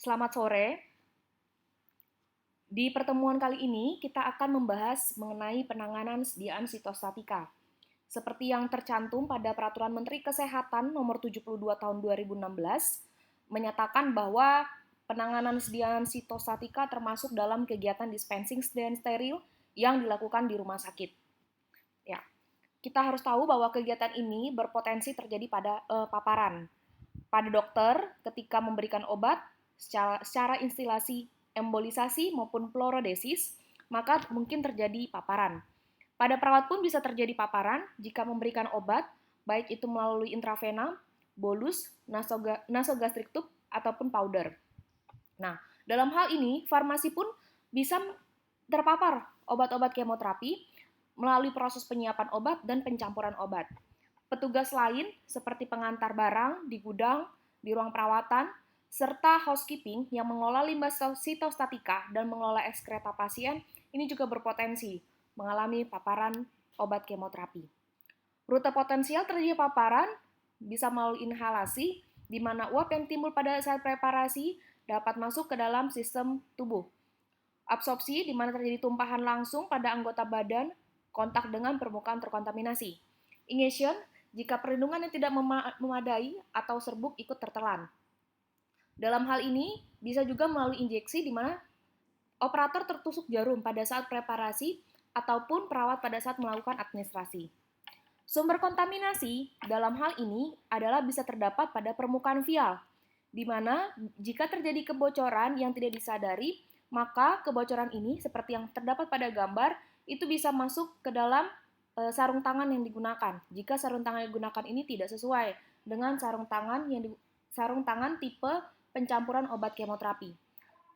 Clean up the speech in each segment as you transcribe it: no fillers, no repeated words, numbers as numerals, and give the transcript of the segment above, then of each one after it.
Selamat sore. Di pertemuan kali ini kita akan membahas mengenai penanganan sediaan sitostatika. Seperti yang tercantum pada Peraturan Menteri Kesehatan Nomor 72 Tahun 2016 menyatakan bahwa penanganan sediaan sitostatika termasuk dalam kegiatan dispensing dan steril yang dilakukan di rumah sakit. Ya, kita harus tahu bahwa kegiatan ini berpotensi terjadi pada paparan pada dokter ketika memberikan obat secara instilasi embolisasi maupun fluorodesis, maka mungkin terjadi paparan. Pada perawat pun bisa terjadi paparan jika memberikan obat, baik itu melalui intravena, bolus, nasogastric tube, ataupun powder. Nah, dalam hal ini, farmasi pun bisa terpapar obat-obat kemoterapi melalui proses penyiapan obat dan pencampuran obat. Petugas lain seperti pengantar barang di gudang, di ruang perawatan, serta housekeeping yang mengelola limbah sitostatika dan mengelola ekskreta pasien ini juga berpotensi mengalami paparan obat kemoterapi. Rute potensial terjadi paparan bisa melalui inhalasi, di mana uap yang timbul pada saat preparasi dapat masuk ke dalam sistem tubuh. Absorpsi, di mana terjadi tumpahan langsung pada anggota badan, kontak dengan permukaan terkontaminasi. Ingestion, jika perlindungan yang tidak memadai atau serbuk ikut tertelan. Dalam hal ini, bisa juga melalui injeksi di mana operator tertusuk jarum pada saat preparasi ataupun perawat pada saat melakukan administrasi. Sumber kontaminasi dalam hal ini adalah bisa terdapat pada permukaan vial, di mana jika terjadi kebocoran yang tidak disadari, maka kebocoran ini seperti yang terdapat pada gambar, itu bisa masuk ke dalam sarung tangan yang digunakan. Jika sarung tangan yang digunakan ini tidak sesuai dengan sarung tangan tipe pencampuran obat kemoterapi.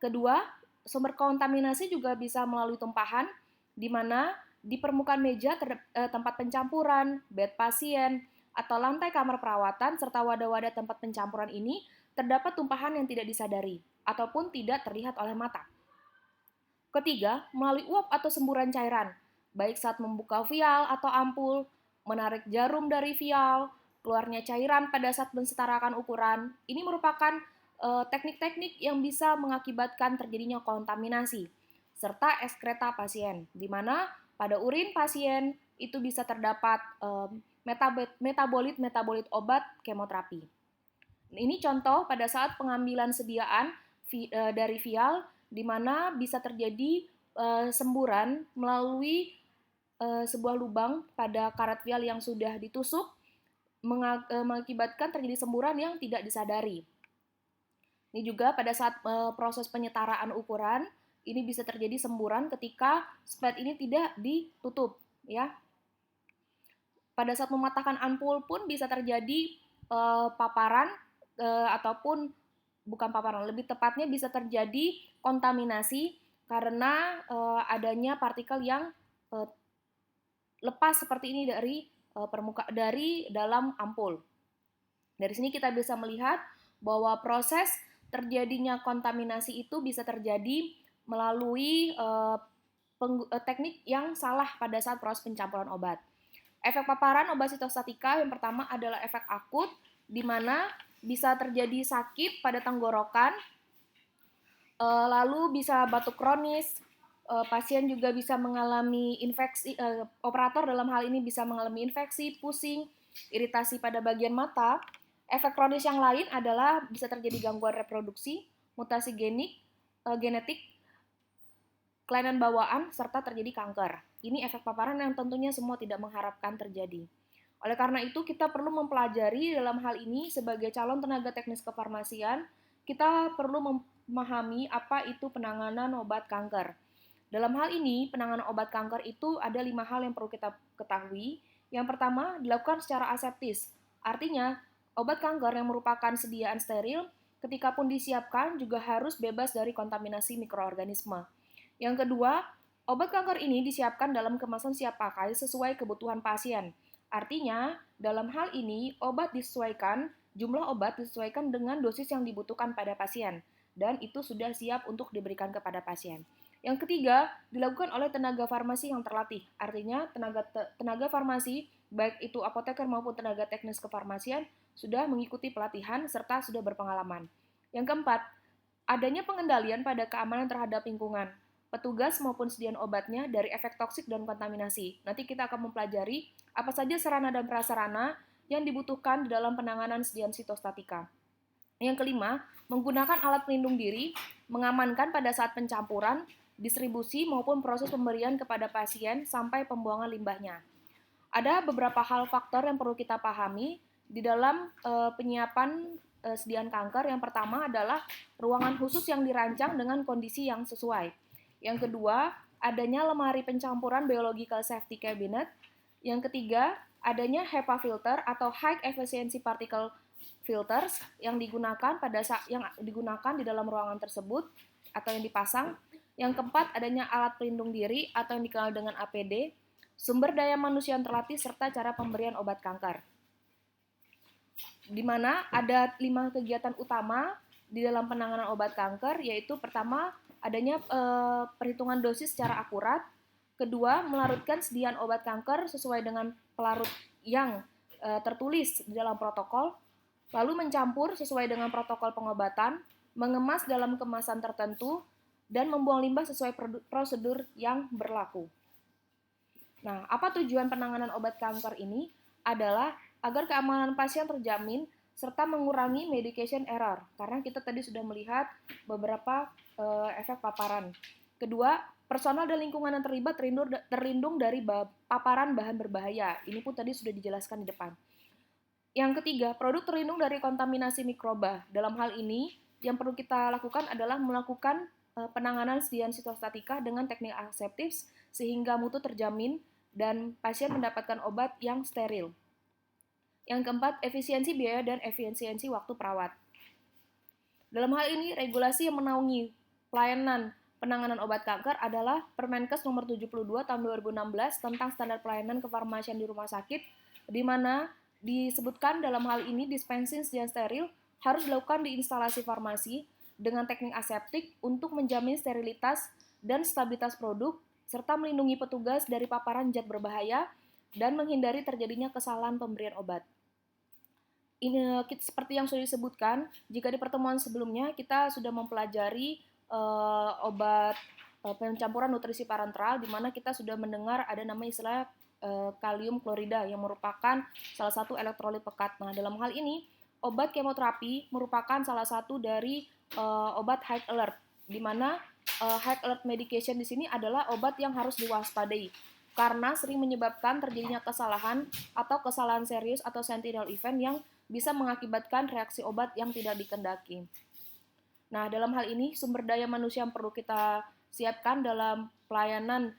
Kedua, sumber kontaminasi juga bisa melalui tumpahan, di mana di permukaan meja tempat pencampuran, bed pasien, atau lantai kamar perawatan, serta wadah-wadah tempat pencampuran ini terdapat tumpahan yang tidak disadari, ataupun tidak terlihat oleh mata. Ketiga, melalui uap atau semburan cairan, baik saat membuka vial atau ampul, menarik jarum dari vial, keluarnya cairan pada saat mensetarakan ukuran. Ini merupakan teknik-teknik yang bisa mengakibatkan terjadinya kontaminasi, serta ekskreta pasien, di mana pada urin pasien itu bisa terdapat metabolit obat kemoterapi. Ini contoh pada saat pengambilan sediaan dari vial, di mana bisa terjadi semburan melalui sebuah lubang pada karet vial yang sudah ditusuk, mengakibatkan terjadi semburan yang tidak disadari. Ini juga pada saat proses penyetaraan ukuran, ini bisa terjadi semburan ketika splet ini tidak ditutup, ya. Pada saat mematahkan ampul pun bisa terjadi paparan ataupun bukan paparan, lebih tepatnya bisa terjadi kontaminasi karena adanya partikel yang lepas seperti ini dari dalam ampul. Dari sini kita bisa melihat bahwa proses terjadinya kontaminasi itu bisa terjadi melalui teknik yang salah pada saat proses pencampuran obat. Efek paparan obat sitostatika yang pertama adalah efek akut, di mana bisa terjadi sakit pada tenggorokan, lalu bisa batuk kronis, pasien juga bisa mengalami infeksi, operator dalam hal ini bisa mengalami infeksi, pusing, iritasi pada bagian mata. Efek kronis yang lain adalah bisa terjadi gangguan reproduksi, mutasi genetik, kelainan bawaan, serta terjadi kanker. Ini efek paparan yang tentunya semua tidak mengharapkan terjadi. Oleh karena itu, kita perlu mempelajari dalam hal ini sebagai calon tenaga teknis kefarmasian, kita perlu memahami apa itu penanganan obat kanker. Dalam hal ini, penanganan obat kanker itu ada 5 hal yang perlu kita ketahui. Yang pertama, dilakukan secara aseptis. Artinya, obat kanker yang merupakan sediaan steril, ketika pun disiapkan juga harus bebas dari kontaminasi mikroorganisme. Yang kedua, obat kanker ini disiapkan dalam kemasan siap pakai sesuai kebutuhan pasien. Artinya, dalam hal ini, jumlah obat disesuaikan dengan dosis yang dibutuhkan pada pasien, dan itu sudah siap untuk diberikan kepada pasien. Yang ketiga, dilakukan oleh tenaga farmasi yang terlatih. Artinya, tenaga farmasi, baik itu apoteker maupun tenaga teknis kefarmasian, sudah mengikuti pelatihan serta sudah berpengalaman. Yang keempat, Adanya pengendalian pada keamanan terhadap lingkungan, petugas maupun sediaan obatnya dari efek toksik dan kontaminasi. Nanti kita akan mempelajari apa saja sarana dan prasarana yang dibutuhkan di dalam penanganan sediaan sitostatika. Yang kelima, menggunakan alat pelindung diri, mengamankan pada saat pencampuran, distribusi maupun proses pemberian kepada pasien sampai pembuangan limbahnya. Ada beberapa hal faktor yang perlu kita pahami di dalam penyiapan sediaan kanker. Yang pertama adalah ruangan khusus yang dirancang dengan kondisi yang sesuai. Yang kedua, adanya lemari pencampuran biological safety cabinet. Yang ketiga, adanya HEPA filter atau high efficiency particle filters yang digunakan di dalam ruangan tersebut atau yang dipasang. Yang keempat, adanya alat pelindung diri atau yang dikenal dengan APD, sumber daya manusia yang terlatih, serta cara pemberian obat kanker. Di mana ada 5 kegiatan utama di dalam penanganan obat kanker, yaitu pertama, adanya perhitungan dosis secara akurat. Kedua, melarutkan sediaan obat kanker sesuai dengan pelarut yang tertulis di dalam protokol. Lalu mencampur sesuai dengan protokol pengobatan, mengemas dalam kemasan tertentu, dan membuang limbah sesuai prosedur yang berlaku. Nah, apa tujuan penanganan obat kanker ini? Adalah agar keamanan pasien terjamin serta mengurangi medication error, karena kita tadi sudah melihat beberapa efek paparan. Kedua, personal dan lingkungan yang terlibat terlindung dari paparan bahan berbahaya. Ini pun tadi sudah dijelaskan di depan. Yang ketiga, produk terlindung dari kontaminasi mikroba. Dalam hal ini, yang perlu kita lakukan adalah melakukan penanganan sediaan sitostatika dengan teknik aseptis sehingga mutu terjamin dan pasien mendapatkan obat yang steril. Yang keempat, efisiensi biaya dan efisiensi waktu perawat. Dalam hal ini, regulasi yang menaungi pelayanan penanganan obat kanker adalah Permenkes nomor 72 tahun 2016 tentang standar pelayanan kefarmasian di rumah sakit, di mana disebutkan dalam hal ini dispensing sediaan steril harus dilakukan di instalasi farmasi dengan teknik aseptik untuk menjamin sterilitas dan stabilitas produk, serta melindungi petugas dari paparan zat berbahaya dan menghindari terjadinya kesalahan pemberian obat. Ini seperti yang sudah disebutkan, jika di pertemuan sebelumnya kita sudah mempelajari obat pencampuran nutrisi parenteral, di mana kita sudah mendengar ada nama istilah kalium klorida yang merupakan salah satu elektrolit pekat. Nah, dalam hal ini obat kemoterapi merupakan salah satu dari obat high alert, di mana high alert medication di sini adalah obat yang harus diwaspadai karena sering menyebabkan terjadinya kesalahan atau kesalahan serius atau sentinel event yang bisa mengakibatkan reaksi obat yang tidak dikehendaki. Nah, dalam hal ini sumber daya manusia yang perlu kita siapkan dalam pelayanan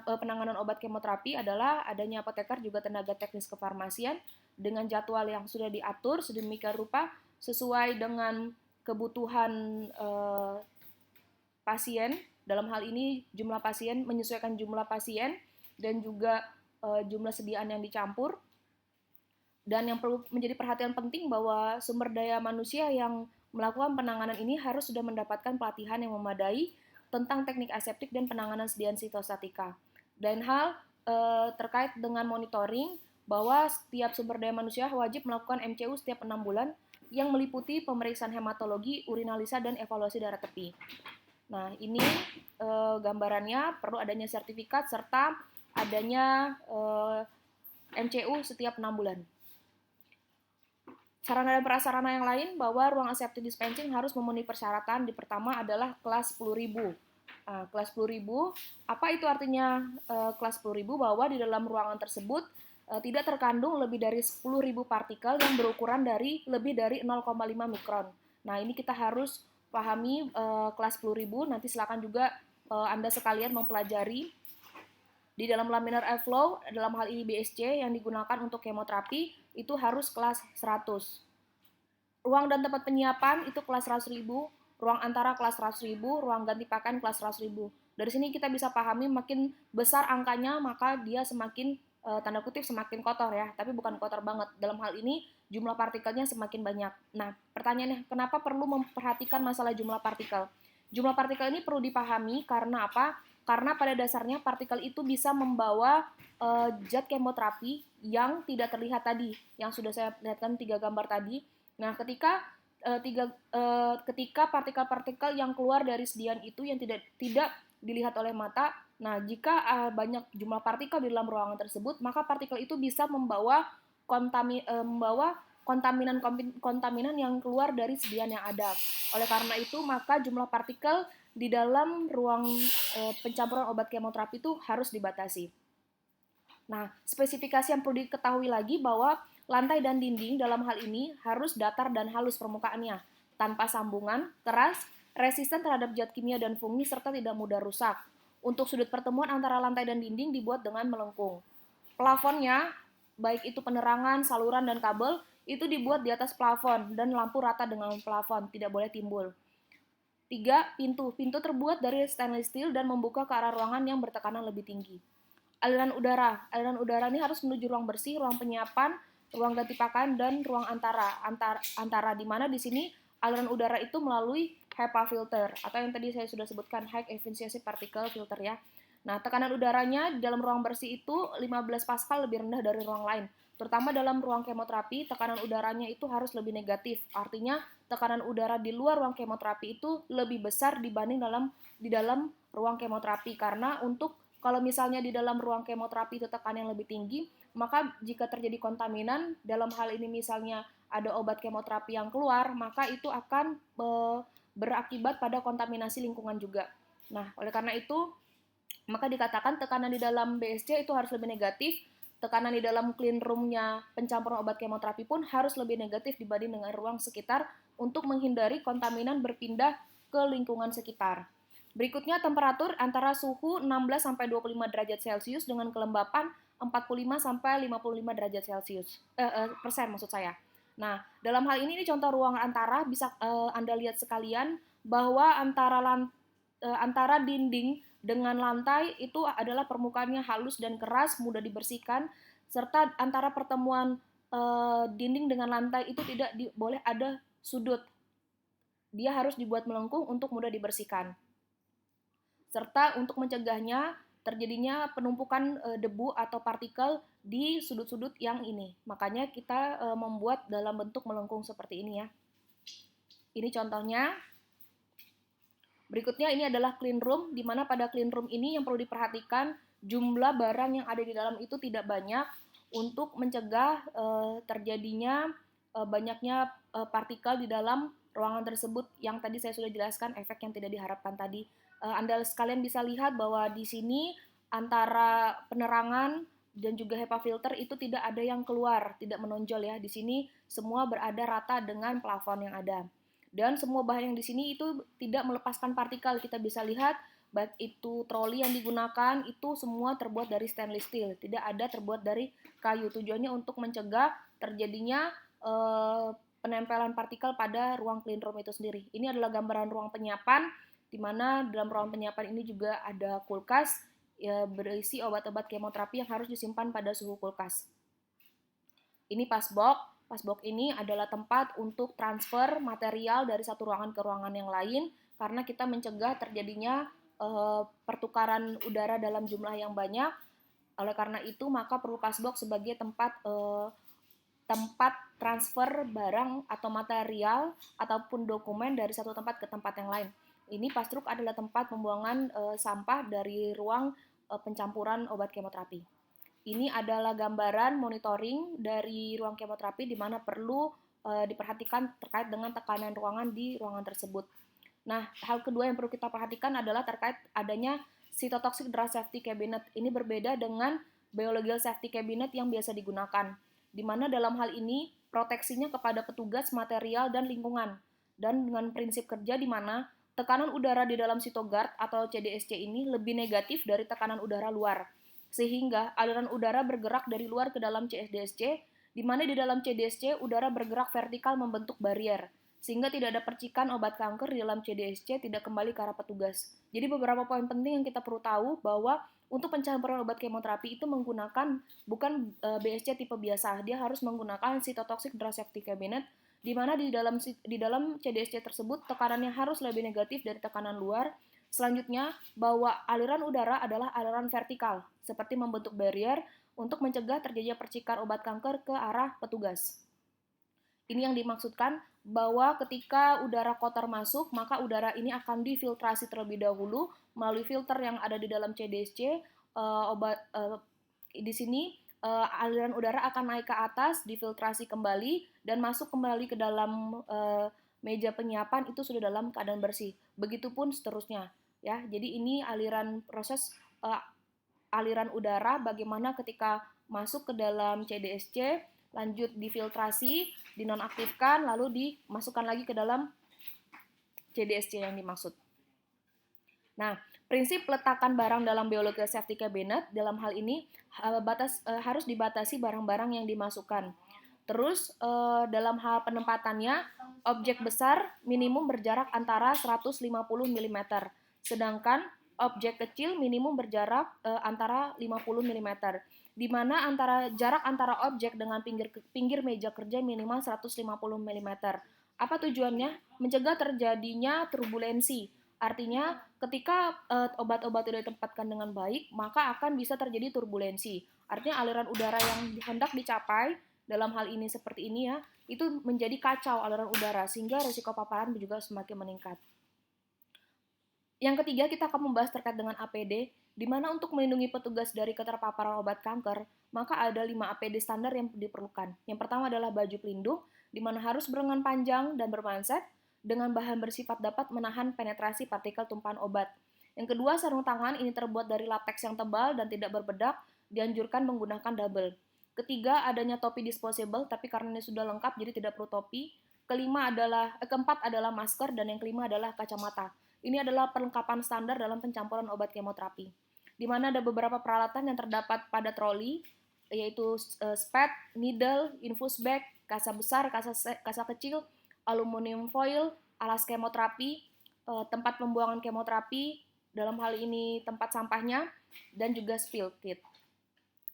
penanganan obat kemoterapi adalah adanya apoteker juga tenaga teknis kefarmasian dengan jadwal yang sudah diatur sedemikian rupa sesuai dengan kebutuhan pasien. Dalam hal ini jumlah pasien, menyesuaikan jumlah pasien dan juga jumlah sediaan yang dicampur. Dan yang perlu menjadi perhatian penting bahwa sumber daya manusia yang melakukan penanganan ini harus sudah mendapatkan pelatihan yang memadai tentang teknik aseptik dan penanganan sediaan sitostatika. Dan hal terkait dengan monitoring, bahwa setiap sumber daya manusia wajib melakukan MCU setiap 6 bulan yang meliputi pemeriksaan hematologi, urinalisa, dan evaluasi darah tepi. Nah, ini gambarannya perlu adanya sertifikat serta adanya MCU setiap 6 bulan. Sarana dan prasarana yang lain bahwa ruang aseptic dispensing harus memenuhi persyaratan. Di pertama adalah kelas 10.000. Kelas 10.000, apa itu artinya kelas 10.000? Bahwa di dalam ruangan tersebut tidak terkandung lebih dari 10.000 partikel yang berukuran lebih dari 0,5 mikron. Nah, ini kita harus pahami kelas 10.000. Nanti silakan juga Anda sekalian mempelajari. Di dalam laminar airflow, dalam hal ini BSC yang digunakan untuk kemoterapi, itu harus kelas 100. Ruang dan tempat penyiapan itu kelas 100.000, ruang antara kelas 100.000, ruang ganti pakaian kelas 100.000. Dari sini kita bisa pahami makin besar angkanya, maka dia semakin, tanda kutip, semakin kotor ya, tapi bukan kotor banget. Dalam hal ini, jumlah partikelnya semakin banyak. Nah, pertanyaannya, kenapa perlu memperhatikan masalah jumlah partikel? Jumlah partikel ini perlu dipahami karena apa? Karena pada dasarnya partikel itu bisa membawa zat kemoterapi yang tidak terlihat tadi, yang sudah saya lihatkan 3 gambar tadi. Nah, ketika ketika partikel-partikel yang keluar dari sedian itu yang tidak dilihat oleh mata. Nah, jika banyak jumlah partikel di dalam ruangan tersebut, maka partikel itu bisa membawa kontaminan yang keluar dari sedian yang ada. Oleh karena itu, maka jumlah partikel di dalam ruang pencampuran obat kemoterapi itu harus dibatasi. Nah, spesifikasi yang perlu diketahui lagi bahwa lantai dan dinding dalam hal ini harus datar dan halus permukaannya, tanpa sambungan, keras, resisten terhadap zat kimia dan fungi, serta tidak mudah rusak. Untuk sudut pertemuan antara lantai dan dinding dibuat dengan melengkung. Plafonnya, baik itu penerangan, saluran, dan kabel, itu dibuat di atas plafon dan lampu rata dengan plafon, tidak boleh timbul. 3. Pintu. Pintu terbuat dari stainless steel dan membuka ke arah ruangan yang bertekanan lebih tinggi. Aliran udara. Aliran udara ini harus menuju ruang bersih, ruang penyiapan, ruang ganti pakaian, dan ruang antara di mana di sini aliran udara itu melalui HEPA filter atau yang tadi saya sudah sebutkan High Efficiency Particle Filter ya. Nah, tekanan udaranya di dalam ruang bersih itu 15 Pascal lebih rendah dari ruang lain. Terutama dalam ruang kemoterapi, tekanan udaranya itu harus lebih negatif. Artinya, tekanan udara di luar ruang kemoterapi itu lebih besar dibanding di dalam ruang kemoterapi karena kalau misalnya di dalam ruang kemoterapi itu tekanan yang lebih tinggi, maka jika terjadi kontaminan, dalam hal ini misalnya ada obat kemoterapi yang keluar, maka itu akan berakibat pada kontaminasi lingkungan juga. Nah, oleh karena itu, maka dikatakan tekanan di dalam BSC itu harus lebih negatif, tekanan di dalam clean room-nya pencampuran obat kemoterapi pun harus lebih negatif dibanding dengan ruang sekitar untuk menghindari kontaminan berpindah ke lingkungan sekitar. Berikutnya temperatur antara suhu 16-25 derajat Celcius dengan kelembapan 45-55 derajat Celcius. Persen maksud saya. Nah, dalam hal ini contoh ruang antara bisa Anda lihat sekalian bahwa antara dinding dengan lantai itu adalah permukaannya halus dan keras, mudah dibersihkan, serta antara pertemuan dinding dengan lantai itu tidak boleh ada sudut. Dia harus dibuat melengkung untuk mudah dibersihkan. Serta untuk mencegahnya terjadinya penumpukan debu atau partikel di sudut-sudut yang ini. Makanya kita membuat dalam bentuk melengkung seperti ini ya. Ini contohnya. Berikutnya ini adalah clean room, di mana pada clean room ini yang perlu diperhatikan jumlah barang yang ada di dalam itu tidak banyak untuk mencegah terjadinya banyaknya partikel di dalam ruangan tersebut yang tadi saya sudah jelaskan efek yang tidak diharapkan tadi. Anda sekalian bisa lihat bahwa di sini antara penerangan dan juga HEPA filter itu tidak ada yang keluar, tidak menonjol ya. Di sini semua berada rata dengan plafon yang ada. Dan semua bahan yang di sini itu tidak melepaskan partikel. Kita bisa lihat baik itu troli yang digunakan itu semua terbuat dari stainless steel, tidak ada terbuat dari kayu. Tujuannya untuk mencegah terjadinya penempelan partikel pada ruang clean room itu sendiri. Ini adalah gambaran ruang penyiapan, di mana dalam ruang penyiapan ini juga ada kulkas ya, berisi obat-obat kemoterapi yang harus disimpan pada suhu kulkas. Ini passbox. Passbox ini adalah tempat untuk transfer material dari satu ruangan ke ruangan yang lain karena kita mencegah terjadinya pertukaran udara dalam jumlah yang banyak. Oleh karena itu, maka perlu passbox sebagai tempat transfer barang atau material ataupun dokumen dari satu tempat ke tempat yang lain. Ini pasruk adalah tempat pembuangan sampah dari ruang pencampuran obat kemoterapi. Ini adalah gambaran monitoring dari ruang kemoterapi di mana perlu diperhatikan terkait dengan tekanan ruangan di ruangan tersebut. Nah, hal kedua yang perlu kita perhatikan adalah terkait adanya cytotoxic drug safety cabinet. Ini berbeda dengan biological safety cabinet yang biasa digunakan, di mana dalam hal ini proteksinya kepada petugas, material, dan lingkungan. Dan dengan prinsip kerja di mana tekanan udara di dalam cytogard atau CDSC ini lebih negatif dari tekanan udara luar. Sehingga aliran udara bergerak dari luar ke dalam CDSC, di mana di dalam CDSC udara bergerak vertikal membentuk barrier, sehingga tidak ada percikan obat kanker di dalam CDSC tidak kembali ke arah petugas. Jadi beberapa poin penting yang kita perlu tahu bahwa untuk pencampuran obat kemoterapi itu menggunakan bukan BSC tipe biasa, dia harus menggunakan cytotoxic drug safety cabinet, di mana di dalam CDSC tersebut tekanannya harus lebih negatif dari tekanan luar. Selanjutnya, bahwa aliran udara adalah aliran vertikal, seperti membentuk barrier untuk mencegah terjadinya percikan obat kanker ke arah petugas. Ini yang dimaksudkan bahwa ketika udara kotor masuk, maka udara ini akan difiltrasi terlebih dahulu melalui filter yang ada di dalam CDSC. Di sini aliran udara akan naik ke atas, difiltrasi kembali dan masuk kembali ke dalam meja penyiapan, itu sudah dalam keadaan bersih. Begitupun seterusnya, ya. Jadi ini proses aliran udara bagaimana ketika masuk ke dalam CDSC, lanjut difiltrasi, dinonaktifkan, lalu dimasukkan lagi ke dalam CDSC yang dimaksud. Nah, prinsip peletakan barang dalam Biological Safety Cabinet dalam hal ini harus dibatasi barang-barang yang dimasukkan. Terus dalam hal penempatannya, objek besar minimum berjarak antara 150 mm, sedangkan objek kecil minimum berjarak antara 50 mm, di mana jarak antara objek dengan pinggir meja kerja minimal 150 mm. Apa tujuannya? Mencegah terjadinya turbulensi. Artinya ketika obat-obat tidak ditempatkan dengan baik, maka akan bisa terjadi turbulensi. Artinya aliran udara yang hendak dicapai dalam hal ini seperti ini ya, itu menjadi kacau aliran udara sehingga risiko paparan juga semakin meningkat. Yang ketiga, kita akan membahas terkait dengan APD, di mana untuk melindungi petugas dari keterpaparan obat kanker, maka ada 5 APD standar yang diperlukan. Yang pertama adalah baju pelindung, di mana harus berlengan panjang dan bermanset, dengan bahan bersifat dapat menahan penetrasi partikel tumpahan obat. Yang kedua, sarung tangan ini terbuat dari lateks yang tebal dan tidak berbedak, dianjurkan menggunakan double. Ketiga, adanya topi disposable, tapi karena ini sudah lengkap, jadi tidak perlu topi. Keempat adalah masker, dan yang kelima adalah kacamata. Ini adalah perlengkapan standar dalam pencampuran obat kemoterapi, di mana ada beberapa peralatan yang terdapat pada troli, yaitu spad, needle, infus bag, kasa besar, kasa kecil, aluminium foil, alas kemoterapi, tempat pembuangan kemoterapi, dalam hal ini tempat sampahnya, dan juga spill kit.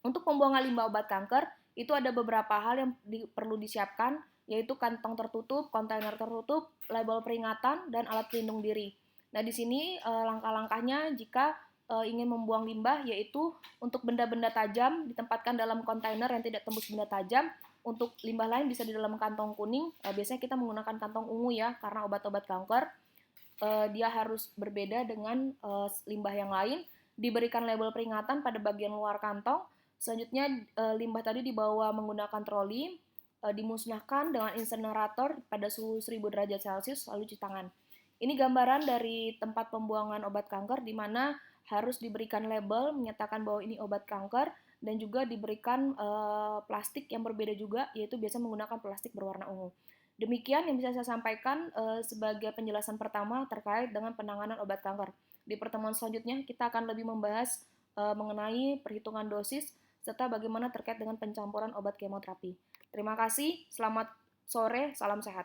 Untuk pembuangan limbah obat kanker, itu ada beberapa hal yang perlu disiapkan, yaitu kantong tertutup, kontainer tertutup, label peringatan, dan alat pelindung diri. Nah, di sini langkah-langkahnya jika ingin membuang limbah, yaitu untuk benda-benda tajam ditempatkan dalam kontainer yang tidak tembus benda tajam. Untuk limbah lain bisa di dalam kantong kuning. Biasanya kita menggunakan kantong ungu ya, karena obat-obat kanker dia harus berbeda dengan limbah yang lain. Diberikan label peringatan pada bagian luar kantong. Selanjutnya limbah tadi dibawa menggunakan troli, dimusnahkan dengan insinerator pada suhu 1000 derajat Celcius, lalu cuci tangan. Ini gambaran dari tempat pembuangan obat kanker, di mana harus diberikan label menyatakan bahwa ini obat kanker, dan juga diberikan plastik yang berbeda juga, yaitu biasa menggunakan plastik berwarna ungu. Demikian yang bisa saya sampaikan sebagai penjelasan pertama terkait dengan penanganan obat kanker. Di pertemuan selanjutnya kita akan lebih membahas mengenai perhitungan dosis serta bagaimana terkait dengan pencampuran obat kemoterapi. Terima kasih, selamat sore, salam sehat.